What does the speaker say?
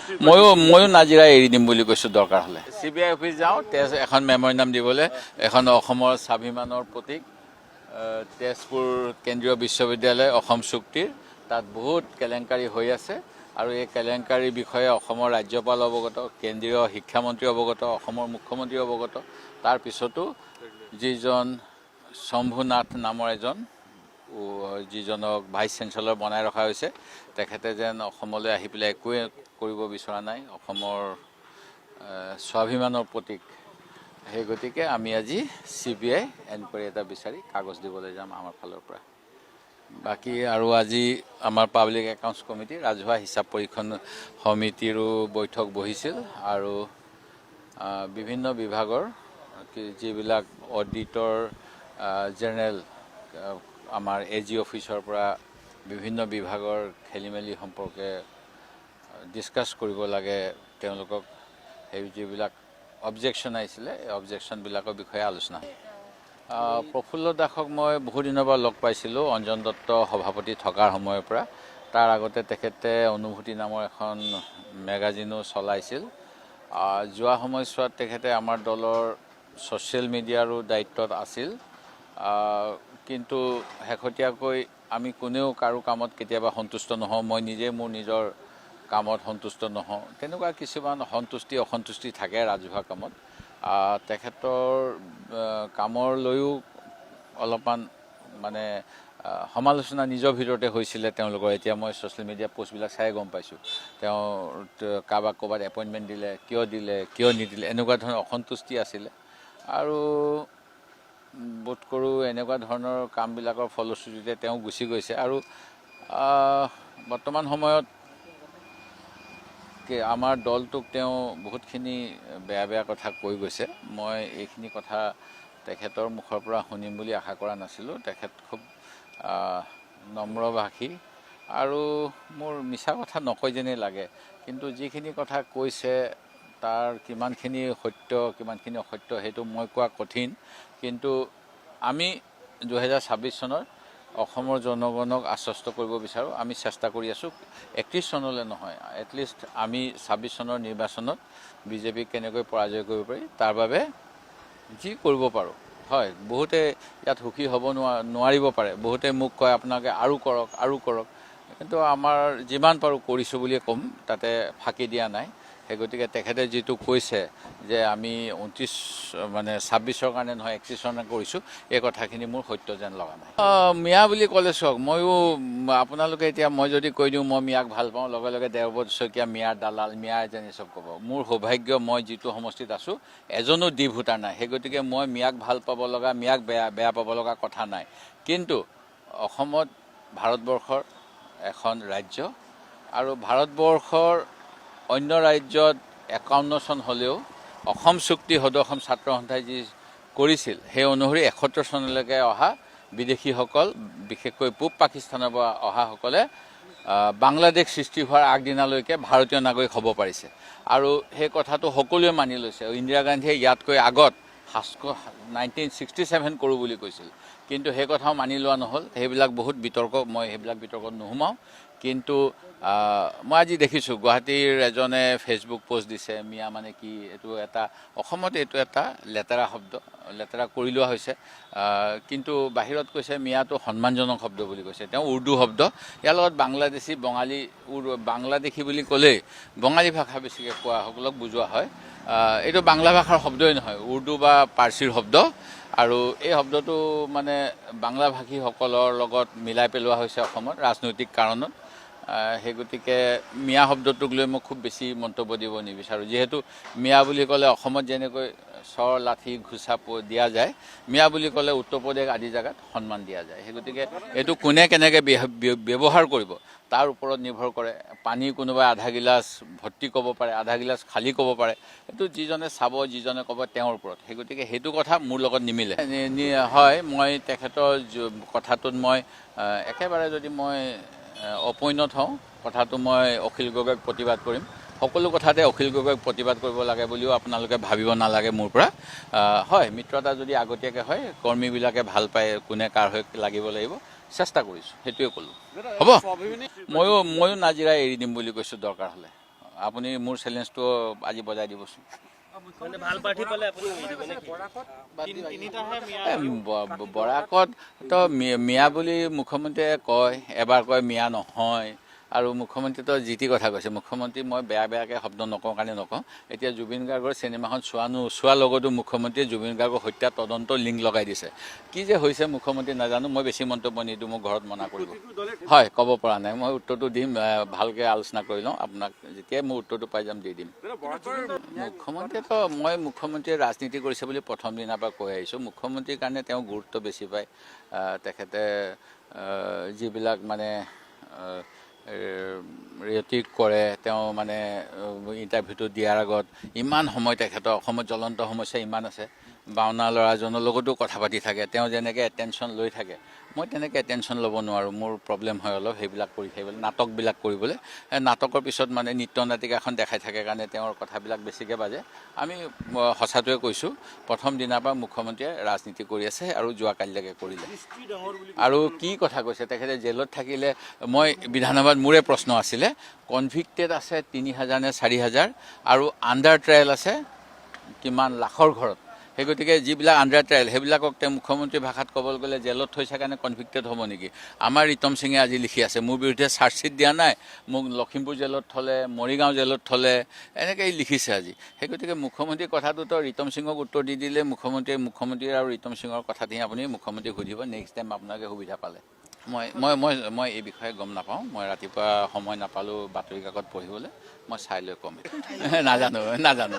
ময়ো নাজিৰা এৰি দিম বুলি কৈছোঁ দৰকাৰ হ'লে। CBI অফিচ যাওঁ, এখন মেম'ৰেণ্ডাম দিবলৈ, এখন অসমৰ স্বাভিমানৰ প্ৰতীক তেজপুৰ কেন্দ্ৰীয় বিশ্ববিদ্যালয় অসম চুক্তিৰ তাত বহুত কেলেংকাৰী হৈ আছে আৰু এই কেলেংকাৰীৰ বিষয়ে অসমৰ ৰাজ্যপাল অৱগত, কেন্দ্ৰীয় শিক্ষামন্ত্ৰী অৱগত, অসমৰ মুখ্যমন্ত্ৰী অৱগত। তাৰ পিছতো যিজন শম্ভুনাথ নামৰ এজন যিজনক ভাইচ চেঞ্চেলৰ বনাই ৰখা হৈছে, তেখেতে যেন অসমলৈ আহি পেলাই একোৱে কৰিব বিচৰা নাই, অসমৰ স্বাভিমানৰ প্ৰতীক। সেই গতিকে আমি আজি CBI এনকুৱাৰী এটা বিচাৰি কাগজ দিবলৈ যাম আমাৰ ফালৰ পৰা। বাকী আৰু আজি আমাৰ পাব্লিক একাউণ্টছ কমিটি, ৰাজহুৱা হিচাপ পৰীক্ষণ সমিতিৰো বৈঠক বহিছিল আৰু বিভিন্ন বিভাগৰ যিবিলাক অডিটৰ জেনেৰেল আমাৰ AG অফিচৰ পৰা বিভিন্ন বিভাগৰ খেলিমেলি সম্পৰ্কে ডিছকাছ কৰিব লাগে, তেওঁলোকক সেই যিবিলাক অবজেকশ্যন আহিছিলে এই অবজেকশ্যনবিলাকৰ বিষয়ে আলোচনা। প্ৰফুল্ল দাসক মই বহুদিনৰ পৰা লগ পাইছিলোঁ অঞ্জন দত্ত সভাপতি থকাৰ সময়ৰ পৰা। তাৰ আগতে তেখেতে অনুভূতি নামৰ এখন মেগাজিনো চলাইছিল। যোৱা সময়ছোৱাত তেখেতে আমাৰ দলৰ ছ'চিয়েল মিডিয়াৰো দায়িত্বত আছিল, কিন্তু শেহতীয়াকৈ আমি কোনেও কাৰো কামত কেতিয়াবা সন্তুষ্ট নহওঁ, মই নিজে মোৰ নিজৰ কামত সন্তুষ্ট নহওঁ, তেনেকুৱা কিছুমান সন্তুষ্টি অসন্তুষ্টি থাকে ৰাজহুৱা কামত। তেখেতৰ কামৰ লৈও অলপমান মানে সমালোচনা নিজৰ ভিতৰতে হৈছিলে তেওঁলোকৰ। এতিয়া মই ছ'চিয়েল মিডিয়া পোষ্টবিলাক চাই গম পাইছোঁ, তেওঁ কাৰোবাক ক'ৰবাত এপইণ্টমেণ্ট দিলে, কিয় নিদিলে, এনেকুৱা ধৰণৰ অসন্তুষ্টি আছিলে। আৰু বোধ কৰোঁ এনেকুৱা ধৰণৰ কামবিলাকৰ ফলশ্ৰুতিতে তেওঁ গুচি গৈছে। আৰু বৰ্তমান সময়ত আমাৰ দলটোক তেওঁ বহুতখিনি বেয়া বেয়া কথা কৈ গৈছে। মই এইখিনি কথা তেখেতৰ মুখৰ পৰা শুনিম বুলি আশা কৰা নাছিলোঁ। তেখেত খুব নম্ৰভাষী আৰু মোৰ মিছা কথা নকয় যেনেই লাগে, কিন্তু যিখিনি কথা কৈছে তাৰ কিমানখিনি সত্য কিমানখিনি অসত্য সেইটো মই কোৱা কঠিন। কিন্তু আমি 2026 চনৰ অসমৰ জনগণক আশ্বস্ত কৰিব বিচাৰোঁ, আমি চেষ্টা কৰি আছোঁ 31 চনলৈ নহয়, এটলিষ্ট আমি 26 চনৰ নিৰ্বাচনত বিজেপিক কেনেকৈ পৰাজয় কৰিব পাৰি তাৰ বাবে যি কৰিব পাৰোঁ। হয়, বহুতে ইয়াত সুখী হ'ব নোৱাৰিব পাৰে, বহুতে মোক কয় আপোনালোকে আৰু কৰক, কিন্তু আমাৰ যিমান পাৰোঁ কৰিছোঁ বুলিয়ে ক'ম, তাতে ফাঁকি দিয়া নাই। সেই গতিকে তেখেতে যিটো কৈছে যে আমি 26ৰ কাৰণে নহয় 31 চনৰ কৰিছোঁ, এই কথাখিনি মোৰ সত্য যেন লগা নাই। মিয়া বুলি ক'লে চাওক, ময়ো আপোনালোকে এতিয়া মই যদি কৈ দিওঁ মই মিয়াক ভাল পাওঁ, লগে লগে দেওবত শইকীয়া মিয়াৰ দালাল, মিয়া এজনী চব ক'ব। মোৰ সৌভাগ্য মই যিটো সমষ্টিত আছোঁ এজনো ডি ভোটাৰ নাই, সেই গতিকে মই মিয়াক ভাল পাব লগা, মিয়াক বেয়া পাব লগা কথা নাই। কিন্তু অসমত ভাৰতবৰ্ষৰ এখন ৰাজ্য আৰু ভাৰতবৰ্ষৰ অন্য ৰাজ্যত 51 চন হ'লেও অসম চুক্তি সদৌ অসম ছাত্ৰ সন্থাই যি কৰিছিল সেই অনুসৰি 71 চনলৈকে অহা বিদেশীসকল, বিশেষকৈ পূব পাকিস্তানৰ পৰা অহাসকলে বাংলাদেশ সৃষ্টি হোৱাৰ আগদিনালৈকে ভাৰতীয় নাগৰিক হ'ব পাৰিছে। আৰু সেই কথাটো সকলোৱে মানি লৈছে। ইন্দিৰা গান্ধীয়ে ইয়াতকৈ আগত 1967 কৰোঁ বুলি কৈছিল, কিন্তু সেই কথাও মানি লোৱা নহ'ল। সেইবিলাক বহুত বিতৰ্ক, মই সেইবিলাক বিতৰ্কত নোসোমাওঁ। কিন্তু মই আজি দেখিছোঁ গুৱাহাটীৰ এজনে ফেচবুক পোষ্ট দিছে, মিয়া মানে কি, এইটো এটা অসমত এইটো এটা লেতেৰা শব্দ, লেতেৰা কৰি লোৱা হৈছে। কিন্তু বাহিৰত কৈছে মিয়াটো সন্মানজনক শব্দ বুলি কৈছে, তেওঁ উৰ্দু শব্দ। ইয়াৰ লগত বাংলাদেশী বাংলাদেশী বুলি ক'লেই বঙালী ভাষা বেছিকৈ কোৱাসকলক বুজোৱা হয়। এইটো বাংলা ভাষাৰ শব্দই নহয়, উৰ্দু বা পাৰ্চীৰ শব্দ। আৰু এই শব্দটো মানে বাংলা ভাষীসকলৰ লগত মিলাই পেলোৱা হৈছে অসমত ৰাজনৈতিক কাৰণত। সেই গতিকে মিয়া শব্দটোক লৈ মই খুব বেছি মন্তব্য দিব নিবিচাৰোঁ। যিহেতু মিয়া বুলি ক'লে অসমত যেনেকৈ চৰ লাঠি ঘোচা দিয়া যায়, মিয়া বুলি ক'লে উত্তৰ প্ৰদেশ আদি জেগাত সন্মান দিয়া যায়। সেই গতিকে এইটো কোনে কেনেকৈ ব্যৱহাৰ কৰিব তাৰ ওপৰত নিৰ্ভৰ কৰে। পানী কোনোবাই আধা গিলাচ ভৰ্তি ক'ব পাৰে, আধা গিলাচ খালী ক'ব পাৰে, এইটো যিজনে চাব যিজনে ক'ব তেওঁৰ ওপৰত। সেই গতিকে সেইটো কথা মোৰ লগত নিমিলে। হয়, মই তেখেতৰ কথাটোত মই একেবাৰে যদি মই অপৈণত হওঁ, কথাটো মই অখিল গগৈক প্ৰতিবাদ কৰিম। সকলো কথাতে অখিল গগৈক প্ৰতিবাদ কৰিব লাগে বুলিও আপোনালোকে ভাবিব নালাগে মোৰ পৰা। হয়, মিত্ৰতা যদি আগতীয়াকৈ হয়, কৰ্মীবিলাকে ভাল পায় কোনে কাৰ হৈ লাগিব লাগিব, চেষ্টা কৰিছোঁ, সেইটোৱে ক'লোঁ। হ'ব, ময়ো নাজিৰা এৰি দিম বুলি কৈছোঁ দৰকাৰ হ'লে। আপুনি মোৰ চেলেঞ্জটো আজি বজাই দিবচোন। বৰাকত তো মিয়া বুলি মুখ্যমন্ত্ৰীয়ে কয়, এবাৰ কয় মিয়া নহয়। আৰু মুখ্যমন্ত্ৰীতো যি টি কথা কৈছে। মুখ্যমন্ত্ৰী মই বেয়াকৈ শব্দ নকওঁ কাৰণে নকওঁ। এতিয়া জুবিন গাৰ্গৰ চিনেমাখন নোচোৱাৰ লগতো মুখ্যমন্ত্ৰীয়ে জুবিন গাৰ্গৰ হত্যা তদন্ত লিংক লগাই দিছে। কি যে হৈছে মুখ্যমন্ত্ৰী নাজানো, মই বেছি মন্তব্য নিদিওঁ, মোক ঘৰত মনা কৰিব। হয়, ক'ব পৰা নাই, মই উত্তৰটো দিম, ভালকৈ আলোচনা কৰি লওঁ, আপোনাক যেতিয়াই মই উত্তৰটো পাই যাম দি দিম। মুখ্যমন্ত্ৰীয়েতো মই মুখ্যমন্ত্ৰীয়ে ৰাজনীতি কৰিছে বুলি প্ৰথম দিনাৰ পৰা কৈ আহিছোঁ। মুখ্যমন্ত্ৰীৰ কাৰণে তেওঁ গুৰুত্ব বেছি পায়। তেখেতে যিবিলাক মানে ৰেটিক কৰে, তেওঁ মানে ইণ্টাৰভিউটো দিয়াৰ আগত ইমান সময় তেখেতৰ অসমত জ্বলন্ত সমস্যা ইমান আছে। বাওনা ল'ৰাজনৰ লগতো কথা পাতি থাকে, তেওঁ যেনেকৈ এটেনশ্যন লৈ থাকে মই তেনেকৈ এটেনশ্যন ল'ব নোৱাৰোঁ। মোৰ প্ৰব্লেম হয় অলপ সেইবিলাক কৰি থাকিবলৈ, নাটকবিলাক কৰিবলৈ। নাটকৰ পিছত মানে নৃত্য নাটিকাখন দেখাই থাকে কাৰণে তেওঁৰ কথাবিলাক বেছিকৈ বাজে। আমি সঁচাটোৱে কৈছোঁ, প্ৰথম দিনাৰ পৰা মুখ্যমন্ত্ৰীয়ে ৰাজনীতি কৰি আছে আৰু যোৱাকালিলৈকে কৰিলে। আৰু কি কথা কৈছে, তেখেতে জেলত থাকিলে, মই বিধানসভাত মোৰে প্ৰশ্ন আছিলে, কনভিক্টেড আছে ৩,০০০ নে ৪,০০০ আৰু আণ্ডাৰ ট্ৰায়েল আছে কিমান লাখৰ ঘৰত। সেই গতিকে যিবিলাক আণ্ডাৰ ট্ৰায়েল সেইবিলাকক তেওঁ মুখ্যমন্ত্ৰী ভাষাত ক'বলৈ গ'লে জেলত থৈছে কাৰণে কনভিক্টেড হ'ব নেকি? আমাৰ ৰিতম সিঙে আজি লিখি আছে, মোৰ বিৰুদ্ধে চাৰ্জশ্বিট দিয়া নাই, মোক লখিমপুৰ জেলত থ'লে, মৰিগাঁও জেলত থ'লে, এনেকৈ লিখিছে আজি। সেই গতিকে মুখ্যমন্ত্ৰীৰ কথাটোতো ৰিতম সিঙক উত্তৰ দি দিলে মুখ্যমন্ত্ৰী আৰু ৰিতম সিঙৰ কথাখিনি আপুনি মুখ্যমন্ত্ৰীক সুধিব নেক্সট টাইম আপোনালোকে সুবিধা পালে। মই এই বিষয়ে গম নাপাওঁ। মই ৰাতিপুৱা সময় নাপালোঁ বাতৰি কাকত পঢ়িবলৈ, মই চাই লৈ ক'ম। নাজানো।